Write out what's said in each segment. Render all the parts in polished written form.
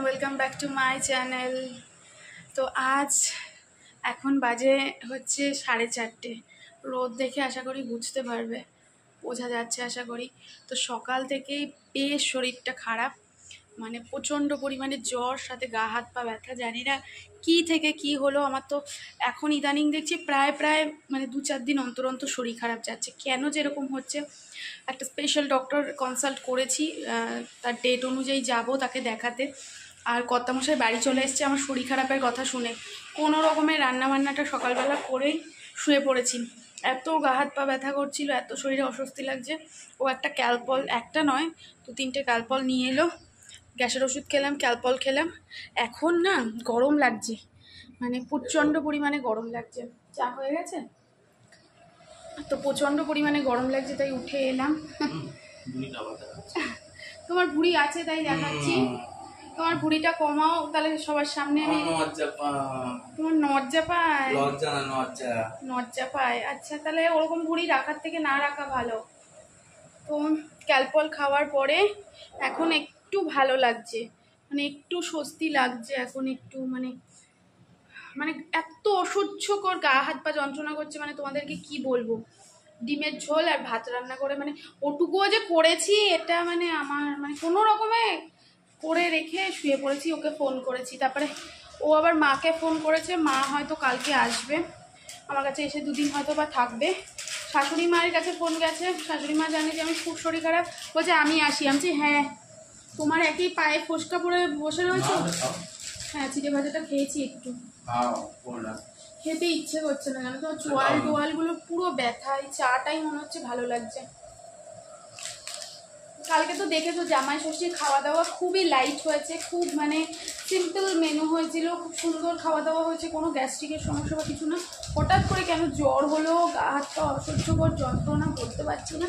Welcome back to my channel. তো আজ এখন বাজে হচ্ছে 4:30। রোদ দেখে আশা করি বুঝতে পারবে, বোঝা যাচ্ছে আশা করি। তো সকাল থেকেই বেশ শরীরটা খারাপ, মানে প্রচণ্ড পরিমাণে জ্বর, সাথে গা হাত পা ব্যথা। জানি না কী থেকে কি হলো, আমার তো এখন ইদানিং দেখছি প্রায় মানে 2-4 দিন অন্তর অন্তর শরীর খারাপ যাচ্ছে। কেন যেরকম হচ্ছে, একটা স্পেশাল ডক্টর কনসাল্ট করেছি, তার ডেট অনুযায়ী যাব তাকে দেখাতে। আর কর্তামশাই বাড়ি চলে এসছে আমার শরীর খারাপের কথা শুনে। কোনো রকমের রান্নাবান্নাটা সকালবেলা করেই শুয়ে পড়েছি। এত গা হাত পা ব্যথা করছিল, এত শরীরে অস্বস্তি লাগছে। ও একটা ক্যালপল, একটা নয় 2-3টে ক্যালপল নিয়ে এলো। গ্যাসের ওষুধ খেলাম, ক্যালপল খেলাম। এখন না গরম লাগছে, মানে প্রচণ্ড পরিমাণে গরম লাগছে। চা হয়ে গেছে তো প্রচণ্ড পরিমাণে গরম লাগছে, তাই উঠে এলাম। তোমার ভুঁড়ি আছে তাই দেখাচ্ছি। তোমার ভুঁড়িটা কমাও তাহলে সবার সামনে। আমি তোমার নজ্জা পায়, নজ্জা পায়। আচ্ছা, তাহলে ওরকম ভুঁড়ি রাখার থেকে না রাখা ভালো। তো ক্যালপল খাওয়ার পরে এখন একটু ভালো লাগছে, মানে একটু স্বস্তি লাগছে এখন একটু। মানে এত অসহ্যকর গা হাত পা যন্ত্রণা করছে, মানে তোমাদেরকে কি বলবো। ডিমের ঝোল আর ভাত রান্না করে, মানে ওটুকুও যে করেছি এটা মানে আমার মানে কোনো রকমে করে রেখে শুয়ে পড়েছি। ওকে ফোন করেছি, তারপরে ও আবার মাকে ফোন করেছে। মা হয়তো কালকে আসবে আমার কাছে, এসে 2 দিন হয়তো বা থাকবে। শাশুড়ি মায়ের কাছে ফোন গেছে, শাশুড়ি মা জানে যে আমি খুব শরীর খারাপ, বলছে আমি আসি। আমি হ্যাঁ, তোমার একই পায়ে ফোসকা পরে বসে রয়েছে। হ্যাঁ, চিড়ে ভাজাটা খেয়েছি, একটু খেতে ইচ্ছে করছে না, জানো তো। চোয়ালগুলো পুরো ব্যথা, এই চাটাই মনে হচ্ছে ভালো লাগছে। কালকে তো দেখেছো জামাই ষষ্ঠীর খাওয়া দাওয়া খুবই লাইট হয়েছে, খুব মানে সিম্পল মেনু হয়েছিল, খুব সুন্দর খাওয়া দাওয়া হয়েছে, কোনো গ্যাস্ট্রিকের সমস্যা বা কিছু না। হঠাৎ করে কেন জ্বর হলো, গা হাত পা অসহ্যকর যন্ত্রণা, বলতে পারছি না।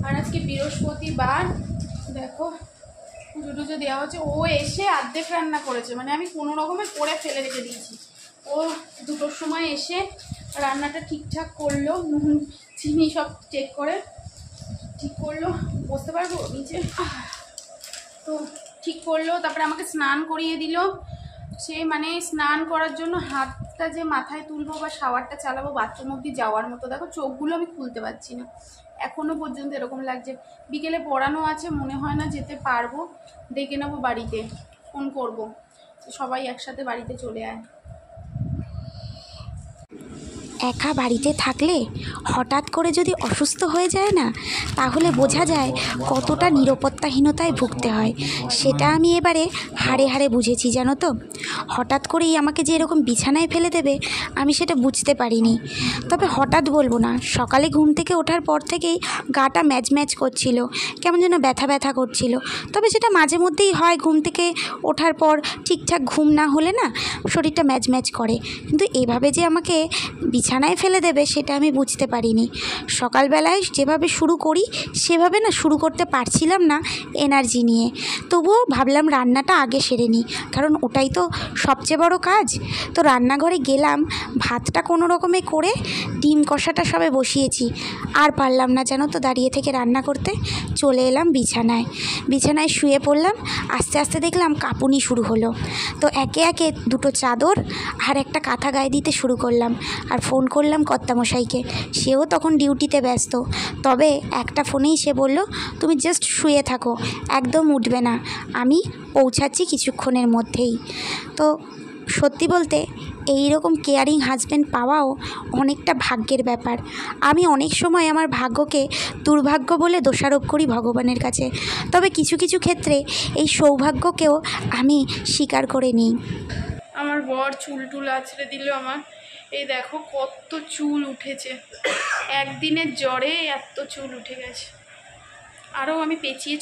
আর আজকে বৃহস্পতিবার, দেখো পুজো টুজো দেওয়া হচ্ছে। ও এসে অর্ধেক রান্না করেছে, মানে আমি কোনো রকমে করে ফেলে রেখে দিয়েছি। ও 2টোর সময় এসে রান্নাটা ঠিকঠাক করলো, নুন চিনি সব চেক করে ঠিক করলো, বসতে পারবো নিচে, তো ঠিক করলো। তারপরে আমাকে স্নান করিয়ে দিল। সে মানে স্নান করার জন্য হাতটা যে মাথায় তুলবো বা শাওয়ারটা চালাবো বাথরুম অব্দি যাওয়ার মতো, দেখো চোখগুলো আমি খুলতে পারছি না এখনো পর্যন্ত, এরকম লাগছে। বিকেলে পড়ানো আছে, মনে হয় না যেতে পারবো। ডেকে নেবো বাড়িতে, ফোন করবো, সবাই একসাথে বাড়িতে চলে আয়। একা বাড়িতে থাকলে হঠাৎ করে যদি অসুস্থ হয়ে যায় না, তাহলে বোঝা যায় কতটা নিরাপত্তাহীনতায় ভুগতে হয়। সেটা আমি এবারে হাড়ে হাড়ে বুঝেছি, জানো তো। হঠাৎ করেই আমাকে যে এরকম বিছানায় ফেলে দেবে আমি সেটা বুঝতে পারিনি। তবে হঠাৎ বলবো না, সকালে ঘুম থেকে ওঠার পর থেকেই গাটা ম্যাচ ম্যাচ করছিল, কেমন যেন ব্যথা ব্যথা করছিল। তবে সেটা মাঝে মধ্যেই হয়, ঘুম থেকে ওঠার পর ঠিকঠাক ঘুম না হলে না শরীরটা ম্যাচ ম্যাচ করে। কিন্তু এভাবে যে আমাকে বিছানায় ফেলে দেবে সেটা আমি বুঝতে পারিনি। সকালবেলায় যেভাবে শুরু করি সেভাবে না শুরু করতে পারছিলাম না এনার্জি নিয়ে। তবুও ভাবলাম রান্নাটা আগে সেরে নিই, কারণ ওটাই তো সবচেয়ে বড় কাজ। তো রান্নাঘরে গেলাম, ভাতটা কোনো রকমে করে ডিম কষাটা সবে বসিয়েছি। আর পারলাম না জানো তো দাঁড়িয়ে থেকে রান্না করতে। চলে এলাম বিছানায় শুয়ে পড়লাম। আস্তে আস্তে দেখলাম কাঁপুনি শুরু হলো। তো একে একে 2টো চাদর আর একটা কাঁথা গায়ে দিতে শুরু করলাম। আর ফোন করলাম কর্তামশাইকে, সেও তখন ডিউটিতে ব্যস্ত। তবে একটা ফোনেই সে বলল, তুমি জাস্ট শুয়ে থাকো, একদম উঠবে না, আমি পৌঁছাচ্ছি কিছুক্ষণের মধ্যেই। তো সত্যি বলতে এই রকম কেয়ারিং হাজব্যান্ড পাওয়াও অনেকটা ভাগ্যের ব্যাপার। আমি অনেক সময় আমার ভাগ্যকে দুর্ভাগ্য বলে দোষারোপ করি ভগবানের কাছে, তবে কিছু কিছু ক্ষেত্রে এই সৌভাগ্যকেও আমি স্বীকার করে নিই। আমার বর চুল টুল আছড়ে দিল আমার, এই দেখো কত চুল উঠেছে, একদিনের জ্বরে এত চুল উঠে গেছে। আরও আমি পেঁচিয়ে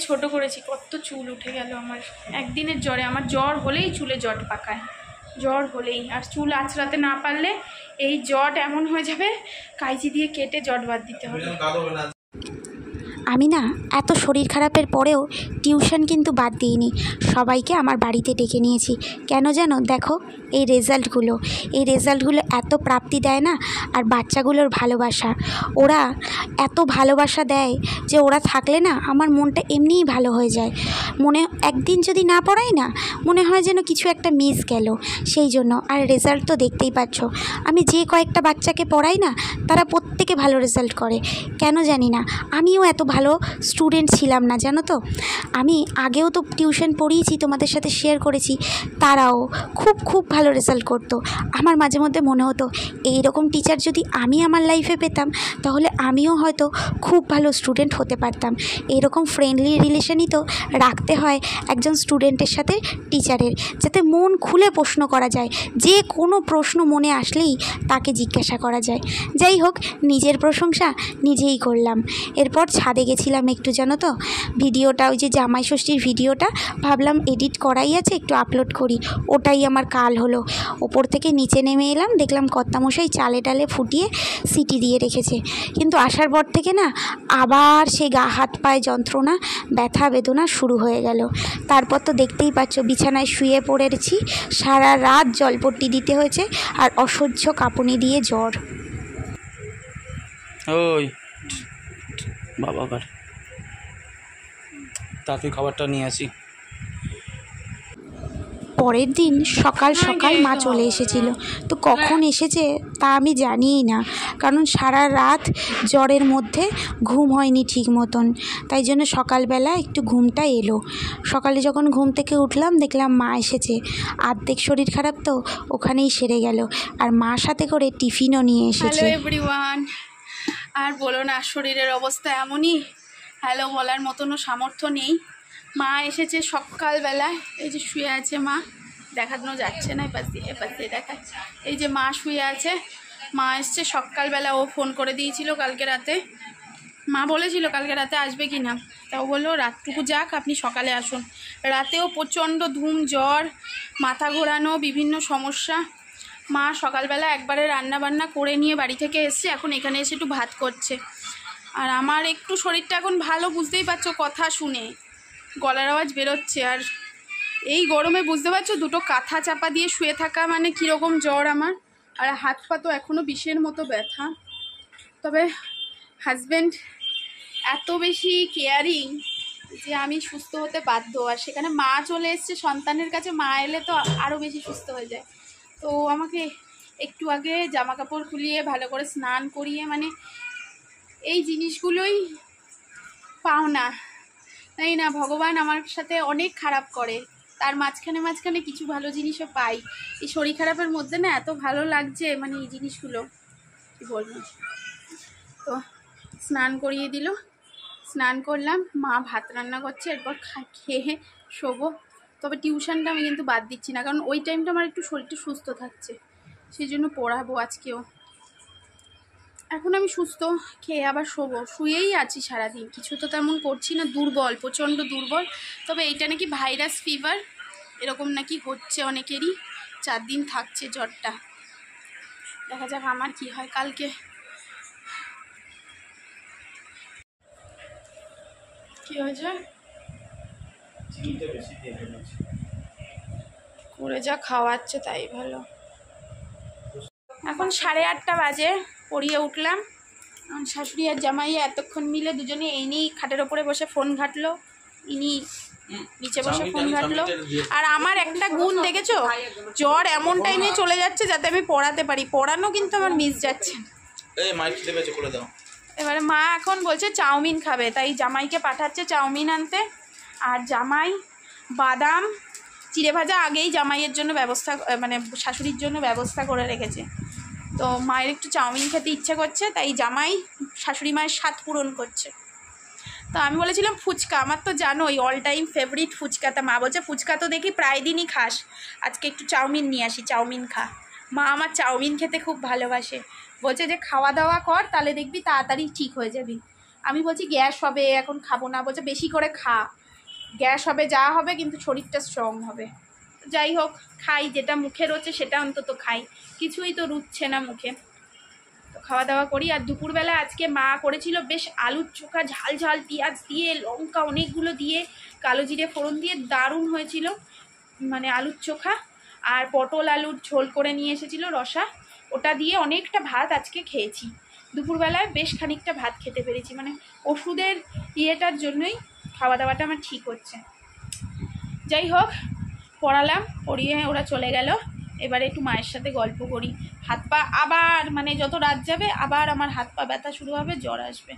ছোট করেছি, কত চুল উঠে গেল আমার একদিনের জ্বরে। আমার জ্বর হলেই চুলে জট পাকায়, জ্বর হলেই। আর চুল আঁচড়াতে না পারলে এই জট এমন হয়ে যাবে, কাঁচি দিয়ে কেটে জট বাদ দিতে হবে। আমি না এত শরীর খারাপের পরেও টিউশন কিন্তু বাদ দিইনি, সবাইকে আমার বাড়িতে ডেকে নিয়েছি। কেন জানো? দেখো এই রেজাল্টগুলো এত প্রাপ্তি দেয় না, আর বাচ্চাগুলোর ভালোবাসা, ওরা এত ভালোবাসা দেয় যে ওরা থাকলে না আমার মনটা এমনিই ভালো হয়ে যায়। মনে একদিন যদি না পড়াই না, মনে হয় যেন কিছু একটা মিস গেল। সেই জন্য আর রেজাল্ট তো দেখতেই পাচ্ছ, আমি যে কয়েকটা বাচ্চাকে পড়াই না তারা প্রত্যেকে ভালো রেজাল্ট করে। কেন জানি না, আমিও এত ভালো স্টুডেন্ট ছিলাম না, জানো তো। আমি আগেও তো টিউশন পড়িয়েছি, তোমাদের সাথে শেয়ার করেছি, তারাও খুব ভালো রেজাল্ট করতো। আমার মাঝে মধ্যে মনে হতো এইরকম টিচার যদি আমি আমার লাইফে পেতাম তাহলে আমিও হয়তো খুব ভালো স্টুডেন্ট হতে পারতাম। এরকম ফ্রেন্ডলি রিলেশনই তো রাখতে হয় একজন স্টুডেন্টের সাথে টিচারের, যাতে মন খুলে প্রশ্ন করা যায়, যে কোনো প্রশ্ন মনে আসলেই তাকে জিজ্ঞাসা করা যায়। যাই হোক, নিজের প্রশংসা নিজেই করলাম। এরপর ছাদে গেছিলাম একটু, জানো তো, ভিডিওটা ওই যে জামাই ষষ্ঠীর ভিডিওটা ভাবলাম এডিট করাই আছে, একটু আপলোড করি, ওটাই আমার কাল হলো। ওপর থেকে নিচে নেমে এলাম, দেখলাম কর্তামশাই চালে টালে ফুটিয়ে সিটি দিয়ে রেখেছে। কিন্তু আসার পর থেকে না আবার সেই গা হাত পায়ে যন্ত্রণা, ব্যথা বেদনা শুরু হয়ে গেল। তারপর তো দেখতেই পাচ্ছ বিছানায় শুয়ে পড়েছি, সারা রাত জলপট্টি দিতে হয়েছে, আর অসহ্য কাঁপুনি দিয়ে জ্বর। ওই বাবা কার তাড়াতাড়ি খাবারটা নিয়ে আসি। পরের দিন সকাল সকাল মা চলে এসেছিল, তো কখন এসেছে তা আমি জানিই না, কারণ সারা রাত জ্বরের মধ্যে ঘুম হয়নি ঠিক মতন, তাই জন্য সকালবেলা একটু ঘুমটা এলো। সকালে যখন ঘুম থেকে উঠলাম দেখলাম মা এসেছে, অর্ধেক শরীর খারাপ তো ওখানেই সেরে গেল, আর মা সাথে করে টিফিনও নিয়ে এসেছে। হ্যালো এভরিওয়ান, আর বলো না, শরীরের অবস্থা এমনই, হ্যালো বলার মতনও সামর্থ্য নেই। মা এসেছে সকালবেলায়, এই যে শুয়ে আছে মা, দেখানো যাচ্ছে না, এপাশ দিয়ে দেখায়, এই যে মা শুয়ে আছে। মা এসছে সকালবেলা, ও ফোন করে দিয়েছিল কালকে রাতে, মা বলেছিল কালকে রাতে আসবে কি না, তাও বললো রাতটুকু যাক, আপনি সকালে আসুন। রাতেও প্রচণ্ড ধুম জ্বর, মাথা ঘোরানো, বিভিন্ন সমস্যা। মা সকালবেলা একবারে রান্না বান্না করে নিয়ে বাড়ি থেকে এসছে, এখন এখানে এসে একটু ভাত করছে। আর আমার একটু শরীরটা এখন ভালো, বুঝতেই পারছো, কথা শুনে গলার আওয়াজ বেরোচ্ছে। আর এই গরমে বুঝতে পারছো, দুটো কাঁথা চাপা দিয়ে শুয়ে থাকা মানে কীরকম জ্বর আমার, আর হাত পা তো এখনও বিষের মতো ব্যথা। তবে হাজব্যান্ড এত বেশি কেয়ারিং যে আমি সুস্থ হতে বাধ্য, আর সেখানে মা চলে এসছে সন্তানের কাছে, মা এলে তো আরও বেশি সুস্থ হয়ে যায়। তো আমাকে একটু আগে জামা কাপড় খুলিয়ে ভালো করে স্নান করিয়ে, মানে এই জিনিসগুলোই পাও না, তাই না? ভগবান আমার সাথে অনেক খারাপ করে, তার মাঝখানে কিছু ভালো জিনিসও পাই। এই শরীর খারাপের মধ্যে না এত ভালো লাগছে, মানে এই জিনিসগুলো কী বলবো। তো স্নান করিয়ে দিল, স্নান করলাম, মা ভাত রান্না করছে, এরপর খেয়ে শোবো। তবে টিউশনটা আমি কিন্তু বাদ দিচ্ছি না, কারণ ওই টাইমটা আমার একটু শরীরটা সুস্থ থাকছে, সেই জন্য পড়াবো আজকেও। এখন আমি সুস্থ, খেয়ে আবার শোবো, শুয়েই আছি সারাদিন, কিছু তো তেমন করছি না, দুর্বল, প্রচণ্ড দুর্বল। তবে এইটা নাকি ভাইরাস ফিভার, এরকম নাকি হচ্ছে অনেকেরই, 4 দিন থাকছে জ্বরটা। দেখা যাক আমার কি হয় কালকে। কি হয়েছে? করে যা খাওয়াচ্ছে তাই ভালো। এখন 8:30 বাজে, পড়িয়ে উঠলাম। শাশুড়ি আর জামাই এতক্ষণ মিলে দুজনে এই নিয়েই খাটের ওপরে বসে ফোন ঘাটলো, ইনি নিচে বসে ফোন ঘাটলো। আর আমার একটা গুণ দেখেছো, জ্বর এমন টাইমে চলে যাচ্ছে যাতে আমি পড়াতে পারি, পড়ানো কিন্তু আমার মিস যাচ্ছে। এবারে মা এখন বলছে চাউমিন খাবে, তাই জামাইকে পাঠাচ্ছে চাউমিন আনতে। আর জামাই বাদাম চিড়ে ভাজা আগেই জামাইয়ের জন্য ব্যবস্থা, মানে শাশুড়ির জন্য ব্যবস্থা করে রেখেছে। তো মায়ের একটু চাউমিন খেতে ইচ্ছে করছে, তাই জামাই শাশুড়ি মায়ের স্বাদ পূরণ করছে। তো আমি বলেছিলাম ফুচকা, আমার তো জানোই অল টাইম ফেভারিট ফুচকা। তা মা বলছে ফুচকা তো দেখি প্রায় দিনই খাস, আজকে একটু চাউমিন নিয়ে আসি, চাউমিন খা। মা আমার চাউমিন খেতে খুব ভালোবাসে, বলছে যে খাওয়া দাওয়া কর, তাহলে দেখবি তাড়াতাড়ি ঠিক হয়ে যাবি। আমি বলছি গ্যাস হবে, এখন খাবো না। বলছে বেশি করে খা, গ্যাস হবে যা হবে, কিন্তু শরীরটা স্ট্রং হবে। যাই হোক, খাই, যেটা মুখে রয়েছে সেটা অন্তত খাই, কিছুই তো রুচছে না মুখে। তো খাওয়া দাওয়া করি। আর দুপুরবেলা আজকে মা করেছিল বেশ আলুর চোখা, ঝাল ঝাল পেঁয়াজ দিয়ে, লঙ্কা অনেকগুলো দিয়ে, কালো জিরে ফোড়ন দিয়ে দারুণ হয়েছিল মানে আলুর চোখা। আর পটল আলুর ঝোল করে নিয়ে এসেছিল রসা, ওটা দিয়ে অনেকটা ভাত আজকে খেয়েছি। দুপুরবেলায় বেশ খানিকটা ভাত খেতে পেরেছি, মানে ওষুধের ইয়েটার জন্যই খাওয়া দাওয়াটা আমার ঠিক হচ্ছে। যাই হোক, পড়ালাম, পড়িয়ে ওরা চলে গেল। এবারে একটু মায়ের সাথে গল্প করি। হাত পা আবার মানে যত রাত যাবে আবার আমার হাত পা ব্যথা শুরু হবে, জ্বর আসবে।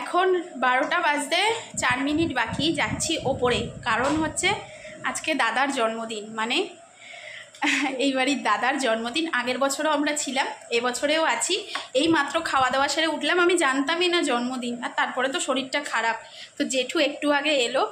এখন 12টা বাজতে 4 মিনিট বাকি, যাচ্ছি ওপরে। কারণ হচ্ছে আজকে দাদার জন্মদিন, মানে এই বাড়ির দাদার জন্মদিন। আগের বছরও আমরা ছিলাম, এবছরেও আছি। এই মাত্র খাওয়া দাওয়া সেরে উঠলাম, আমি জানতামই না জন্মদিন। আর তারপরে তো শরীরটা খারাপ। তো জেঠু একটু আগে এলো,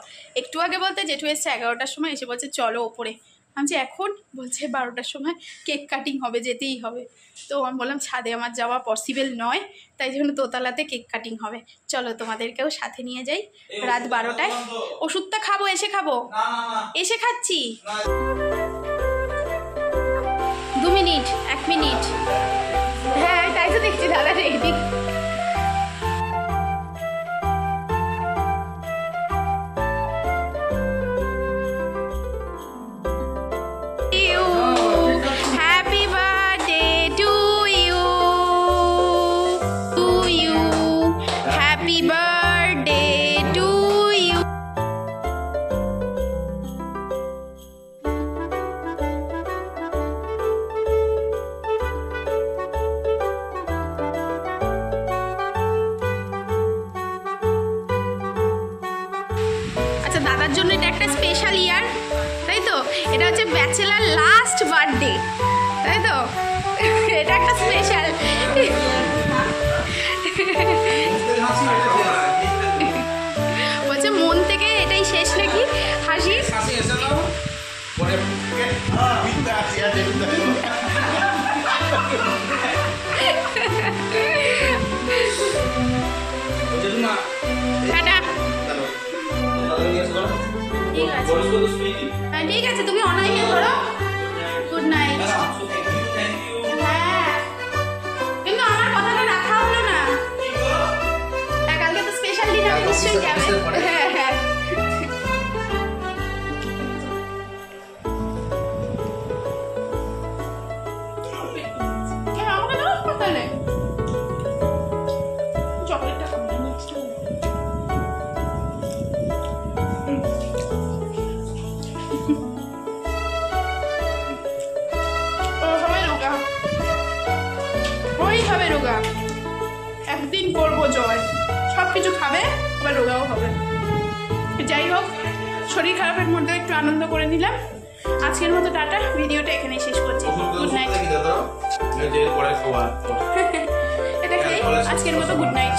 একটু আগে বলতে জেঠু এসছে 11টার সময়, এসে বলছে চলো ওপরে। আমি যে এখন, বলছে 12টার সময় কেক কাটিং হবে, যেতেই হবে। তো আমি বললাম ছাদে আমার যাওয়া পসিবল নয়, তাই জন্য দোতলাতে কেক কাটিং হবে। চলো তোমাদেরকেও সাথে নিয়ে যাই। রাত 12টায় ওষুধটা খাবো, এসে খাবো, এসে খাচ্ছি। 2 মিনিট, 1 মিনিট। হ্যাঁ তাই তো দেখছি দাদা ready. Happy birthday to you, to you. Happy birthday to you. আচ্ছা, দাদার জন্য এটা একটা স্পেশাল ইয়ার, তাই তো? এটা হচ্ছে ব্যাচেলার লাস্ট বার্থডে, তাই তো? এটা একটা স্পেশাল। বলছে মন থেকে এটাই শেষ নাকি হাসি? টাটা। ঠিক আছে, তুমি অনায়াসে করো। Good night. হ্যাঁ, কিন্তু আমার কথাটা রাখা হলো না। কালকে তো স্পেশাল দিন, আমি নিশ্চয়ই যাবে। হ্যাঁ হ্যাঁ। আমাকে দাও তাহলে চকলেটটা খাবো নেক্সট টাইম। হবে রোগা, একদিন করবো জয়, সব কিছু খাবে আবার রোগাও হবে। যাই হোক, শরীর খারাপের মধ্যে একটু আনন্দ করে নিলাম। আজকের মতো টাটা, ভিডিওটা এখানেই শেষ করছি। Good night. এটা আজকের মতো গুড নাইট।